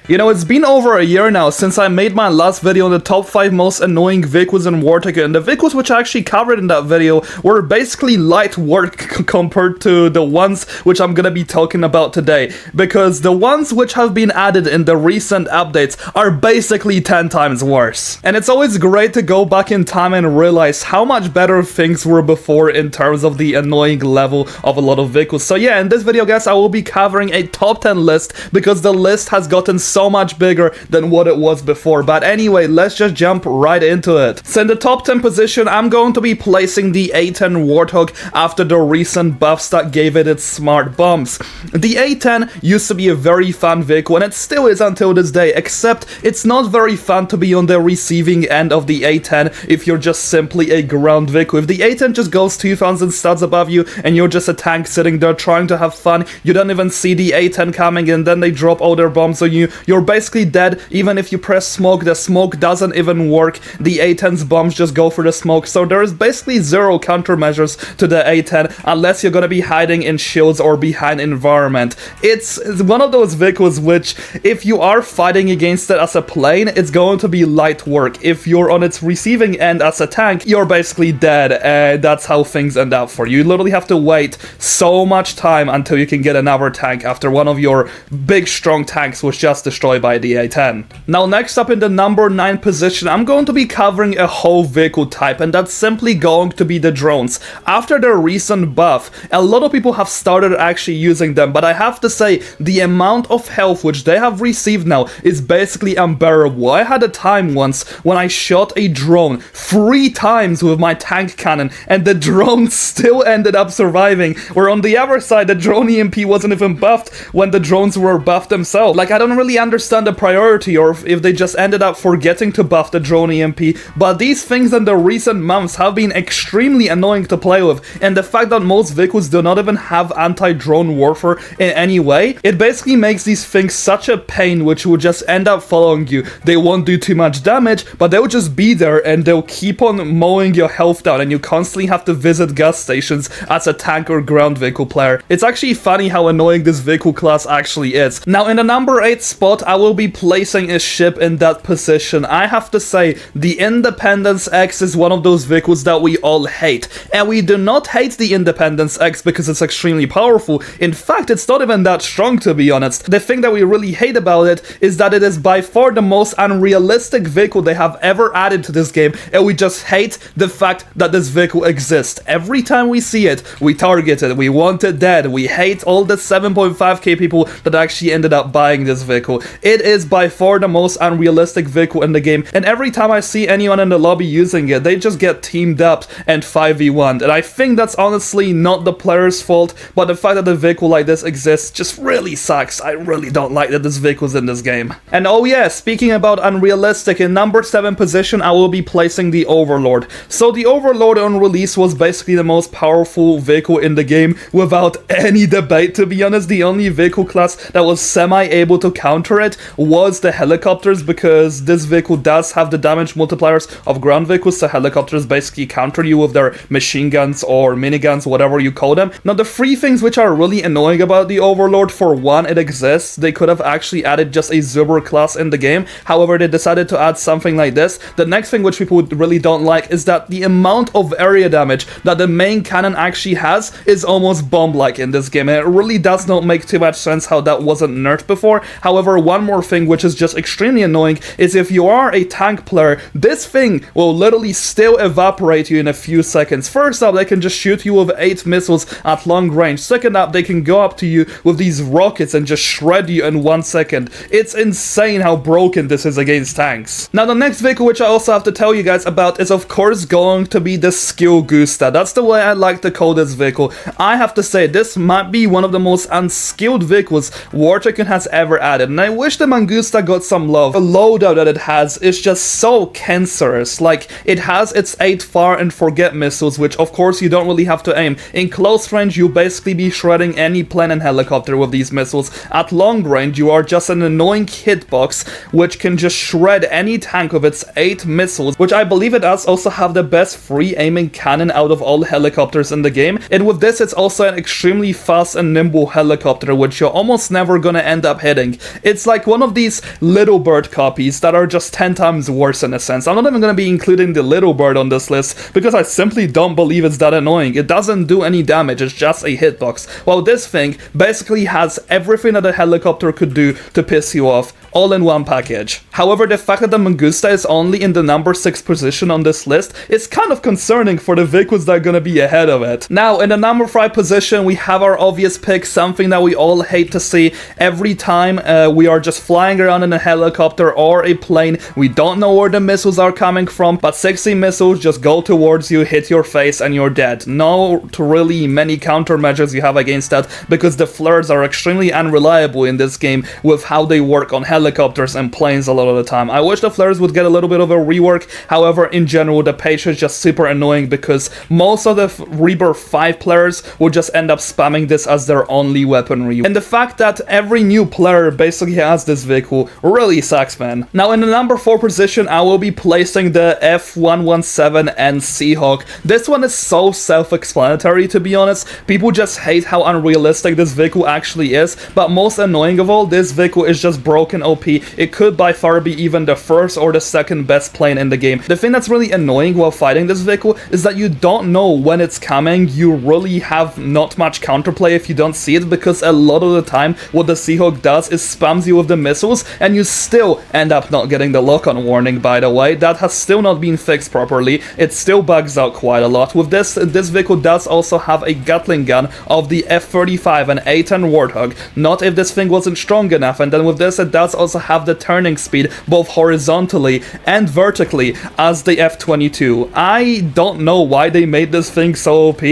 You know, it's been over a year now since I made my last video on the top 5 most annoying vehicles in Warthog, and the vehicles which I actually covered in that video were basically light work compared to the ones which I'm gonna be talking about today, because the ones which have been added in the recent updates are basically 10 times worse. And it's always great to go back in time and realize how much better things were before in terms of the annoying level of a lot of vehicles. So yeah, in this video guys, I will be covering a top 10 list because the list has gotten so much bigger than what it was before. But anyway, let's just jump right into it. So in the top 10 position, I'm going to be placing the A10 Warthog after the recent buffs that gave it its smart bumps. The A10 used to be a very fun vehicle, and it still is until this day, except it's not very fun to be on the receiving end of the A10 if you're just simply a ground vehicle. If the A10 just goes 2000 stats above you and you're just a tank sitting there trying to have fun, you don't even see the A10 coming, and then they drop all their bombs on you, you're basically dead. Even if you press smoke, the smoke doesn't even work. The A10's bombs just go for the smoke, so there is basically zero countermeasures to the A10 unless you're gonna be hiding in shields or behind environment. It's one of those vehicles which, if you are fighting against it as a plane, it's going to be light work. If you're on its receiving end as a tank, you're basically dead, and that's how things end up for you. You literally have to wait so much time until you can get another tank after one of your big strong tanks was just destroyed by the A10. Now next up in the number 9 position, I'm going to be covering a whole vehicle type, and that's simply going to be the drones. After the recent buff, a lot of people have started actually using them, but I have to say the amount of health which they have received now is basically unbearable. I had a time once when I shot a drone 3 times with my tank cannon, and the drone still ended up surviving, where on the other side the drone EMP wasn't even buffed when the drones were buffed themselves. Like, I don't really understand the priority, or if they just ended up forgetting to buff the drone EMP, but these things in the recent months have been extremely annoying to play with, and the fact that most vehicles do not even have anti-drone warfare in any way, it basically makes these things such a pain, which will just end up following you. They won't do too much damage, but they'll just be there and they'll keep on mowing your health down, and you constantly have to visit gas stations as a tank or ground vehicle player. It's actually funny how annoying this vehicle class actually is. Now in the number 8 spot, I will be placing a ship in that position. I have to say, the Independence X is one of those vehicles that we all hate, and we do not hate the Independence X because it's extremely powerful. In fact, it's not even that strong, to be honest. The thing that we really hate about it is that it is by far the most unrealistic vehicle they have ever added to this game, and we just hate the fact that this vehicle exists. Every time we see it, we target it, we want it dead. We hate all the 7.5k people that actually ended up buying this vehicle. It is by far the most unrealistic vehicle in the game, and every time I see anyone in the lobby using it, they just get teamed up and 5v1'd, and I think that's honestly not the player's fault, but the fact that a vehicle like this exists just really sucks. I really don't like that this vehicle's in this game. And oh yeah, speaking about unrealistic, in number 7 position, I will be placing the Overlord. So the Overlord on release was basically the most powerful vehicle in the game without any debate, to be honest. The only vehicle class that was semi-able to counter it was the helicopters, because this vehicle does have the damage multipliers of ground vehicles, so helicopters basically counter you with their machine guns or miniguns, whatever you call them. Now the 3 things which are really annoying about the Overlord: for one, it exists. They could have actually added just a Zuber class in the game, however they decided to add something like this. The next thing which people really don't like is that the amount of area damage that the main cannon actually has is almost bomb-like in this game, and it really does not make too much sense how that wasn't nerfed before. However, one more thing which is just extremely annoying is if you are a tank player, this thing will literally still evaporate you in a few seconds. First up, they can just shoot you with 8 missiles at long range. Second up, they can go up to you with these rockets and just shred you in 1 second. It's insane how broken this is against tanks. Now the next vehicle which I also have to tell you guys about is of course going to be the skill Gusta. That's the way I like to call this vehicle. I have to say, this might be one of the most unskilled vehicles Warthog has ever added, and I wish the Gusta got some love. The loadout that it has is just so cancerous. Like, it has its 8 fire and forget missiles, which of course you don't really have to aim. In close range, you'll basically be shredding any plane and helicopter with these missiles. At long range, you are just an annoying hitbox which can just shred any tank with its 8 missiles, which I believe it does also have the best free aiming cannon out of all helicopters in the game. And with this, it's also an extremely fast and nimble helicopter, which you're almost never gonna end up hitting. It's It's like one of these Little Bird copies that are just 10 times worse in a sense. I'm not even going to be including the Little Bird on this list because I simply don't believe it's that annoying. It doesn't do any damage, it's just a hitbox. While this thing basically has everything that a helicopter could do to piss you off, all in one package. However, the fact that the Gusta is only in the number 6 position on this list is kind of concerning for the vehicles that are gonna be ahead of it. Now, in the number 5 position, we have our obvious pick, something that we all hate to see every time we are just flying around in a helicopter or a plane. We don't know where the missiles are coming from, but 60 missiles just go towards you, hit your face, and you're dead. No really many countermeasures you have against that, because the flares are extremely unreliable in this game with how they work on helicopters and planes a lot of the time. I wish the flares would get a little bit of a rework. However, in general, the Patriot is just super annoying because most of the Rebirth 5 players will just end up spamming this as their only weaponry. And the fact that every new player basically has this vehicle really sucks, man. Now, in the number 4 position, I will be placing the F117 and Seahawk. This one is so self-explanatory, to be honest. People just hate how unrealistic this vehicle actually is, but most annoying of all, this vehicle is just broken OP. It could by far be even the first or the second best plane in the game. The thing that's really annoying while fighting this vehicle is that you don't know when it's coming. You really have not much counterplay if you don't see it, because a lot of the time what the Seahawk does is spams you with the missiles and you still end up not getting the lock-on warning, by the way. That has still not been fixed properly. It still bugs out quite a lot. With this vehicle does also have a Gatling gun of the F-35 and A-10 Warthog. Not if this thing wasn't strong enough. And then with this, it does also have the turning speed both horizontally and vertically as the F-22. I don't know why they made this thing so OP,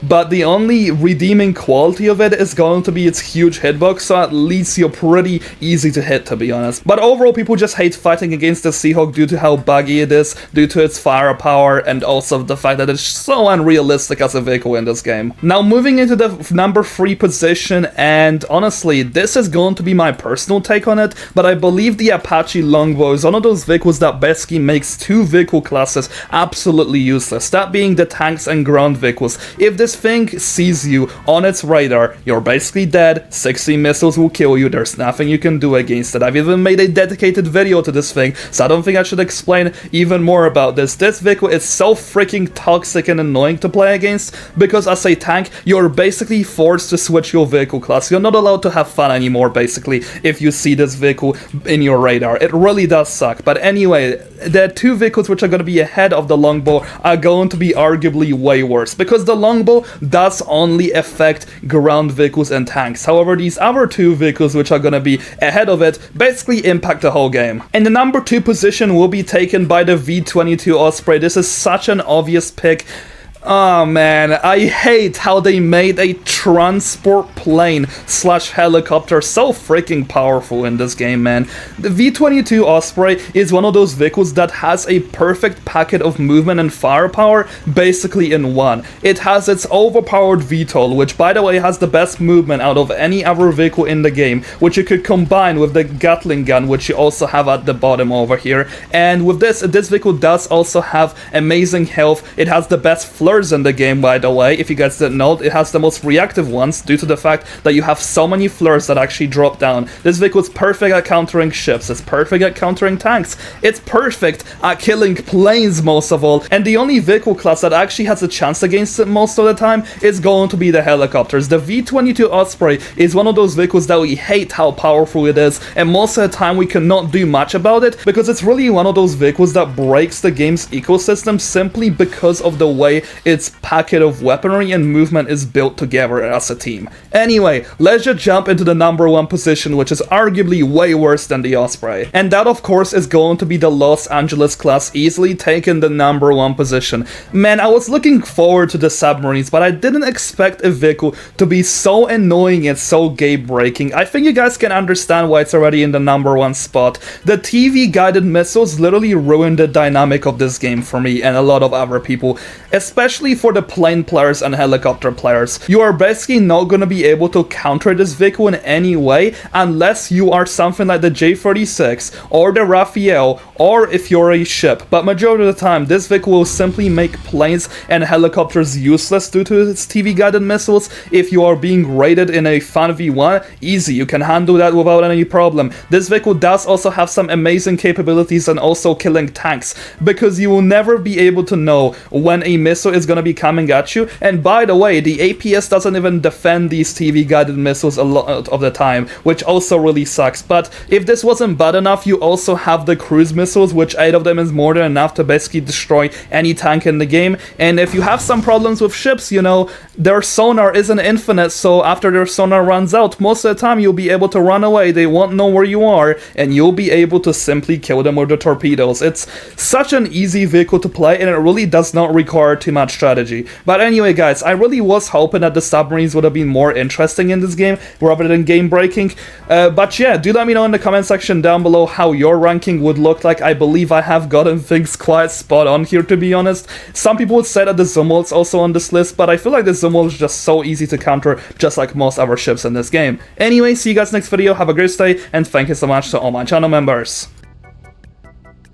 but the only redeeming quality of it is going to be its huge hitbox, so at least you're pretty easy to hit, to be honest. But overall, people just hate fighting against the Seahawk due to how buggy it is, due to its firepower, and also the fact that it's so unrealistic as a vehicle in this game. Now, moving into the number 3 position, and honestly, this is going to be my personal take on it, but I believe the Apache Longbow is one of those vehicles that basically makes 2 vehicle classes absolutely useless, that being the tanks and ground vehicles. If this thing sees you on its radar, you're basically dead. 60 missiles will kill you. There's nothing you can do against it. I've even made a dedicated video to this thing, so I don't think I should explain even more about this. This vehicle is so freaking toxic and annoying to play against, because as a tank, you're basically forced to switch your vehicle class. You're not allowed to have fun anymore, basically, if you see this vehicle in your radar. It really does suck. But anyway, the 2 vehicles which are going to be ahead of the Longbow are going to be arguably way worse, because the Longbow does only affect ground vehicles and tanks. However, these other 2 vehicles which are going to be ahead of it basically impact the whole game. And the number 2 position will be taken by the V22 Osprey. This is such an obvious pick. Oh man, I hate how they made a transport plane slash helicopter so freaking powerful in this game, man. The V22 Osprey is one of those vehicles that has a perfect packet of movement and firepower basically in one. It has its overpowered VTOL, which by the way has the best movement out of any other vehicle in the game, which you could combine with the Gatling gun, which you also have at the bottom over here. And with this vehicle does also have amazing health. It has the best flirt in the game, by the way. If you guys didn't know, it has the most reactive ones due to the fact that you have so many flares that actually drop down. This vehicle is perfect at countering ships, it's perfect at countering tanks, it's perfect at killing planes most of all, and the only vehicle class that actually has a chance against it most of the time is going to be the helicopters. The V22 Osprey is one of those vehicles that we hate how powerful it is, and most of the time we cannot do much about it because it's really one of those vehicles that breaks the game's ecosystem simply because of the way its packet of weaponry and movement is built together as a team. Anyway, let's just jump into the number 1 position, which is arguably way worse than the Osprey. And that, of course, is going to be the Los Angeles class, easily taking the number 1 position. Man, I was looking forward to the submarines, but I didn't expect a vehicle to be so annoying and so game-breaking. I think you guys can understand why it's already in the number 1 spot. The TV-guided missiles literally ruined the dynamic of this game for me and a lot of other people, especially especially for the plane players and helicopter players. You are basically not going to be able to counter this vehicle in any way unless you are something like the J-36 or the Raphael, or if you're a ship. But majority of the time, this vehicle will simply make planes and helicopters useless due to its TV-guided missiles. If you are being raided in a 5v1, easy, you can handle that without any problem. This vehicle does also have some amazing capabilities and also killing tanks, because you will never be able to know when a missile is going to be coming at you. And by the way, the APS doesn't even defend these TV-guided missiles a lot of the time, which also really sucks. But if this wasn't bad enough, you also have the cruise missiles, which 8 of them is more than enough to basically destroy any tank in the game. And if you have some problems with ships, you know, their sonar isn't infinite, so after their sonar runs out, most of the time you'll be able to run away, they won't know where you are, and you'll be able to simply kill them with the torpedoes. It's such an easy vehicle to play, and it really does not require too much strategy. But anyway, guys, I really was hoping that the submarines would have been more interesting in this game, rather than game-breaking. But yeah, do let me know in the comment section down below how your ranking would look like. I believe I have gotten things quite spot on here, to be honest. Some people would say that the Zumwalt's also on this list, but I feel like the Zumwalt is just so easy to counter, just like most other ships in this game. Anyway, see you guys next video, have a great day, and thank you so much to all my channel members.